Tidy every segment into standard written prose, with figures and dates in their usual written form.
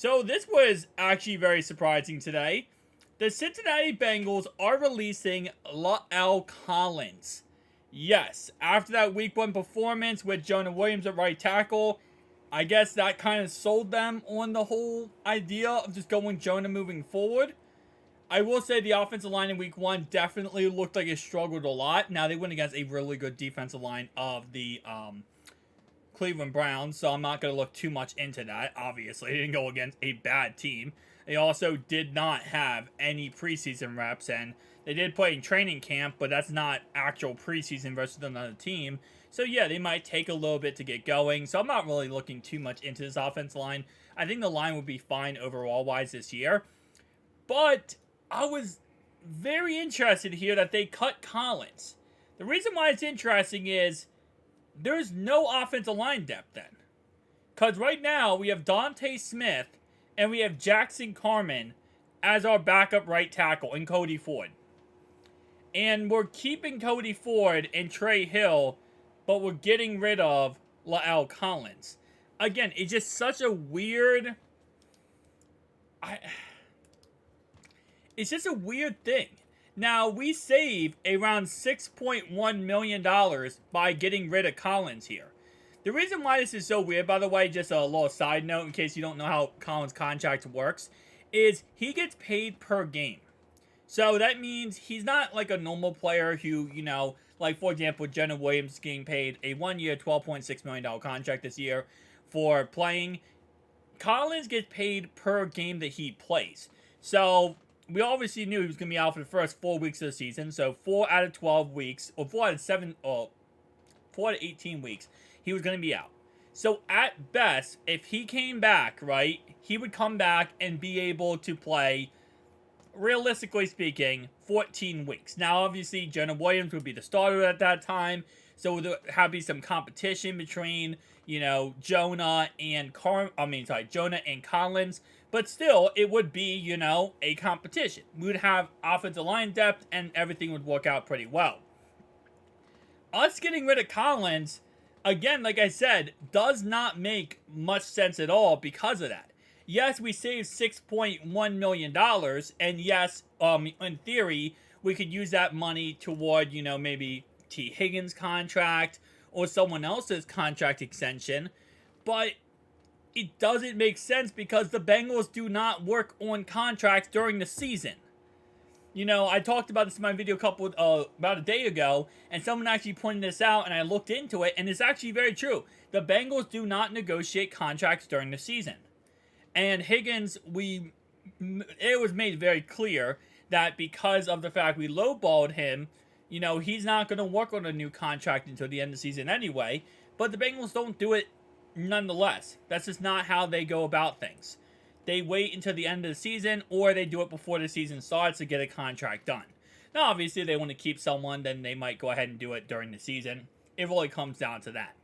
So this was actually very surprising today. The Cincinnati Bengals are releasing La'el Collins. Yes, after that week 1 performance with Jonah Williams at right tackle, I guess that kind of sold them on the whole idea of just going Jonah moving forward. I will say the offensive line in week 1 definitely looked like it struggled a lot. Now they went against a really good defensive line of the Cleveland Browns, so I'm not going to look too much into that. Obviously, they didn't go against a bad team. They also did not have any preseason reps, and they did play in training camp, but that's not actual preseason versus another team. So yeah, they might take a little bit to get going. So I'm not really looking too much into this offensive line. I think the line will be fine overall-wise this year. But I was very interested here that they cut Collins. The reason why it's interesting is there's no offensive line depth then. Because right now we have Dante Smith and we have Jackson Carman as our backup right tackle and Cody Ford. And we're keeping Cody Ford and Trey Hill, but we're getting rid of La'el Collins. Again, it's just such a weird... It's just a weird thing. Now, we save around $6.1 million by getting rid of Collins here. The reason why this is so weird, by the way, just a little side note in case you don't know how Collins' contract works, is he gets paid per game. So that means he's not like a normal player who, like for example, Jonah Williams is getting paid a 1-year, $12.6 million contract this year for playing. Collins gets paid per game that he plays. So we obviously knew he was going to be out for the first 4 weeks of the season. So 4 out of 12 weeks, or 4 out of 7, or 4 out of 18 weeks, he was going to be out. So at best, if he came back, right, he would come back and be able to play, realistically speaking, 14 weeks. Now, obviously, Jonah Williams would be the starter at that time. So there would have to be some competition between, Jonah and Collins. But still, it would be, a competition. We would have offensive line depth and everything would work out pretty well. Us getting rid of Collins, again, like I said, does not make much sense at all because of that. Yes, we saved $6.1 million, and yes, in theory, we could use that money toward, maybe T. Higgins' contract or someone else's contract extension, but it doesn't make sense because the Bengals do not work on contracts during the season. I talked about this in my video about a day ago, and someone actually pointed this out, and I looked into it, and it's actually very true. The Bengals do not negotiate contracts during the season. And Higgins, it was made very clear that because of the fact we lowballed him, he's not going to work on a new contract until the end of the season anyway. But the Bengals don't do it nonetheless. That's just not how they go about things. They wait until the end of the season, or they do it before the season starts to get a contract done. Now, obviously, they want to keep someone, then they might go ahead and do it during the season. It really comes down to that.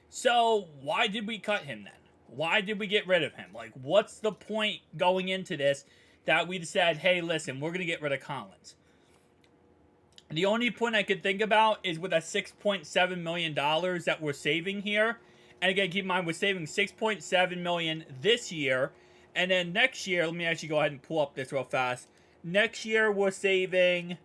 So, why did we cut him then? Why did we get rid of him? Like, what's the point going into this that we said, hey, listen, we're going to get rid of Collins? The only point I could think about is with that $6.7 million that we're saving here. And again, keep in mind, we're saving $6.7 million this year. And then next year, let me actually go ahead and pull up this real fast. Next year, we're saving,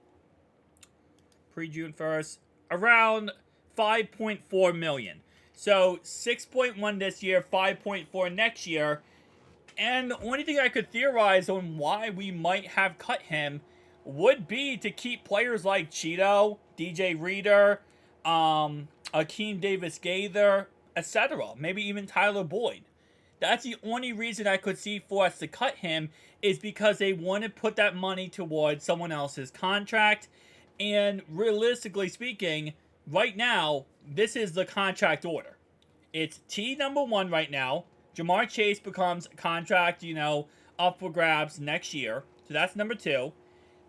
pre-June 1st, around $5.4 million. So 6.1 this year, 5.4 next year. And the only thing I could theorize on why we might have cut him would be to keep players like Cheeto, DJ Reader, Akeem Davis-Gaither, etc. Maybe even Tyler Boyd. That's the only reason I could see for us to cut him, is because they want to put that money towards someone else's contract. And realistically speaking, right now, this is the contract order. It's T number 1 right now. Jamar Chase becomes contract, up for grabs next year. So that's number 2.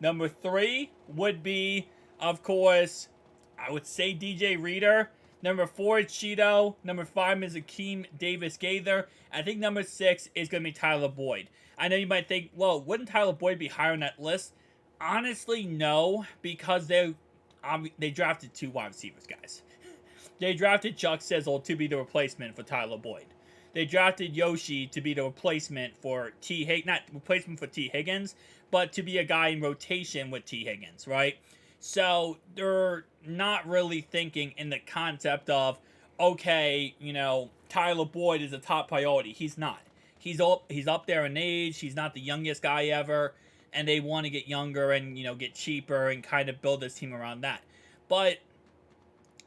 Number 3 would be, of course, I would say DJ Reader. Number 4 is Cheeto. Number 5 is Akeem Davis-Gaither. I think number 6 is going to be Tyler Boyd. I know you might think, well, wouldn't Tyler Boyd be higher on that list? Honestly, no, because they drafted 2 wide receivers, guys. They drafted Chuck Sizzle to be the replacement for Tyler Boyd. They drafted Yoshi to be the replacement for not replacement for T. Higgins, but to be a guy in rotation with T. Higgins, right? So they're not really thinking in the concept of, okay, Tyler Boyd is a top priority. He's not. He's up there in age. He's not the youngest guy ever, and they want to get younger and get cheaper and kind of build this team around that. But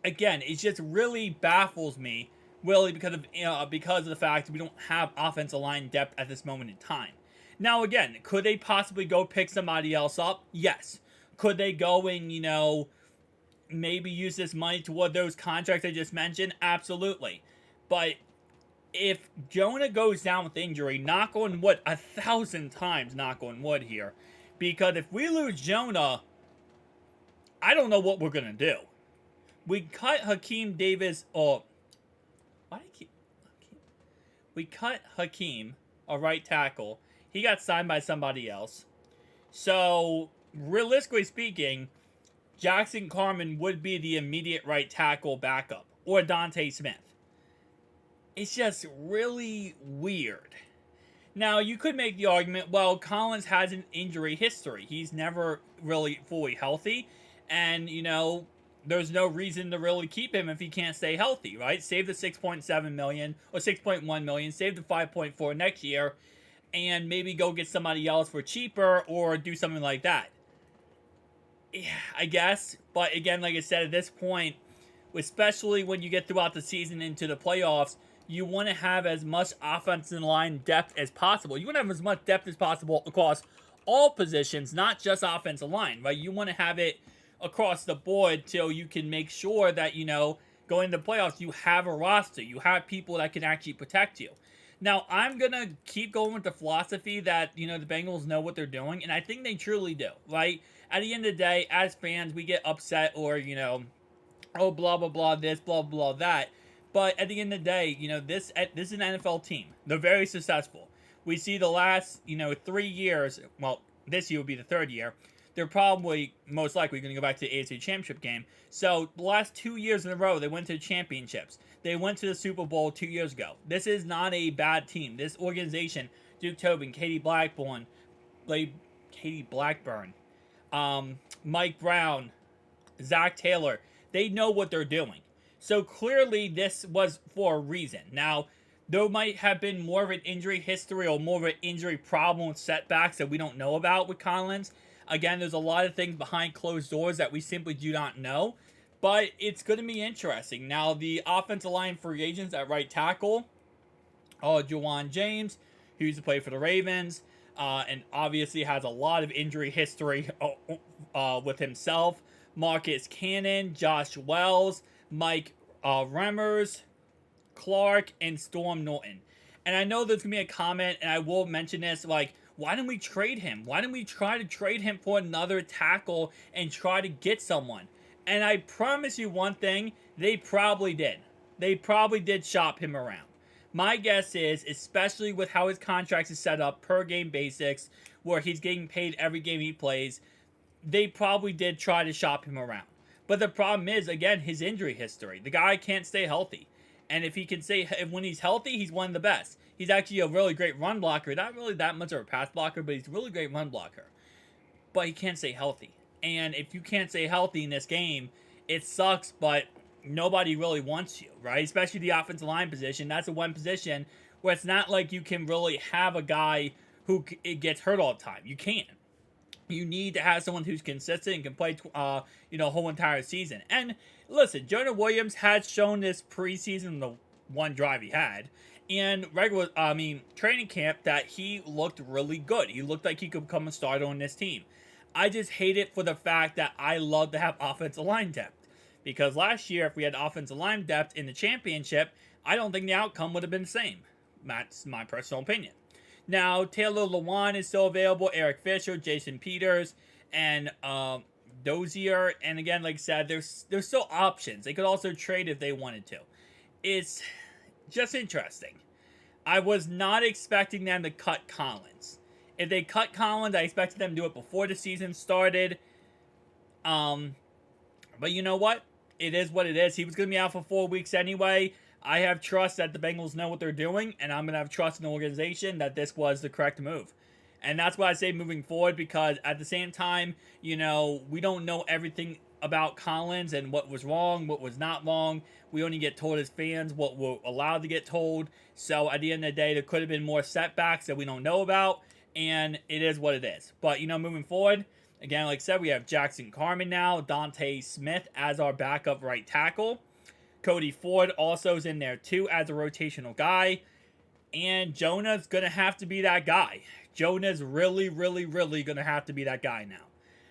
again, it just really baffles me, really, because of the fact that we don't have offensive line depth at this moment in time. Now, again, could they possibly go pick somebody else up? Yes. Could they go and maybe use this money toward those contracts I just mentioned? Absolutely. But if Jonah goes down with injury, knock on wood, 1,000 times knock on wood here, because if we lose Jonah, I don't know what we're gonna do. We cut Hakeem Davis. We cut Hakeem, a right tackle. He got signed by somebody else. So, realistically speaking, Jackson Carman would be the immediate right tackle backup, or Dante Smith. It's just really weird. Now, you could make the argument, well, Collins has an injury history. He's never really fully healthy, and, there's no reason to really keep him if he can't stay healthy, right? Save the $6.7 million or $6.1 million, save the $5.4 next year, and maybe go get somebody else for cheaper or do something like that. Yeah, I guess, but again, like I said, at this point, especially when you get throughout the season into the playoffs, you want to have as much offensive line depth as possible. You want to have as much depth as possible across all positions, not just offensive line, right? You want to have it across the board till you can make sure that, going into the playoffs, you have a roster. You have people that can actually protect you. Now, I'm going to keep going with the philosophy that, the Bengals know what they're doing, and I think they truly do, right? At the end of the day, as fans, we get upset or, oh, blah, blah, blah, this, blah, blah, that. But at the end of the day, this is an NFL team. They're very successful. We see the last, 3 years, well, this year will be the third year, they're probably most likely going to go back to the AFC Championship game. So the last 2 years in a row, they went to the championships. They went to the Super Bowl 2 years ago. This is not a bad team. This organization, Duke Tobin, Katie Blackburn, Mike Brown, Zach Taylor, they know what they're doing. So clearly this was for a reason. Now, there might have been more of an injury history or more of an injury problem with setbacks that we don't know about with Collins. Again, there's a lot of things behind closed doors that we simply do not know. But it's going to be interesting. Now, the offensive line free agents at right tackle, Juwan James, who used to play for the Ravens, and obviously has a lot of injury history with himself. Marcus Cannon, Josh Wells, Mike Remmers, Clark, and Storm Norton. And I know there's going to be a comment, and I will mention this, like, why didn't we trade him? Why didn't we try to trade him for another tackle and try to get someone? And I promise you one thing, they probably did. They probably did shop him around. My guess is, especially with how his contract is set up per game basics, where he's getting paid every game he plays, they probably did try to shop him around. But the problem is, again, his injury history. The guy can't stay healthy. And if when he's healthy, he's one of the best. He's actually a really great run blocker. Not really that much of a pass blocker, but he's a really great run blocker. But he can't stay healthy. And if you can't stay healthy in this game, it sucks, but nobody really wants you, right? Especially the offensive line position. That's the one position where it's not like you can really have a guy who gets hurt all the time. You can't. You need to have someone who's consistent and can play, whole entire season. And listen, Jonah Williams has shown this preseason, the one drive he had, and training camp, that he looked really good. He looked like he could become a starter on this team. I just hate it for the fact that I love to have offensive line depth. Because last year, if we had offensive line depth in the championship, I don't think the outcome would have been the same. That's my personal opinion. Now, Taylor Lewan is still available, Eric Fisher, Jason Peters, and Dozier. And again, like I said, there's still options. They could also trade if they wanted to. It's just interesting. I was not expecting them to cut Collins. If they cut Collins, I expected them to do it before the season started. But you know what? It is what it is. He was going to be out for 4 weeks anyway. I have trust that the Bengals know what they're doing, and I'm going to have trust in the organization that this was the correct move. And that's why I say moving forward, because at the same time, we don't know everything about Collins and what was wrong, what was not wrong. We only get told as fans what we're allowed to get told. So at the end of the day, there could have been more setbacks that we don't know about, and it is what it is. But, moving forward, again, like I said, we have Jackson Carman now, Dante Smith as our backup right tackle. Cody Ford also is in there too as a rotational guy. And Jonah's going to have to be that guy. Jonah's really, really, really going to have to be that guy now.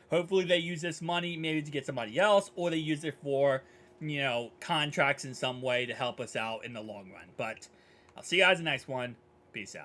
Hopefully they use this money maybe to get somebody else, or they use it for, contracts in some way to help us out in the long run. But I'll see you guys in the next one. Peace out.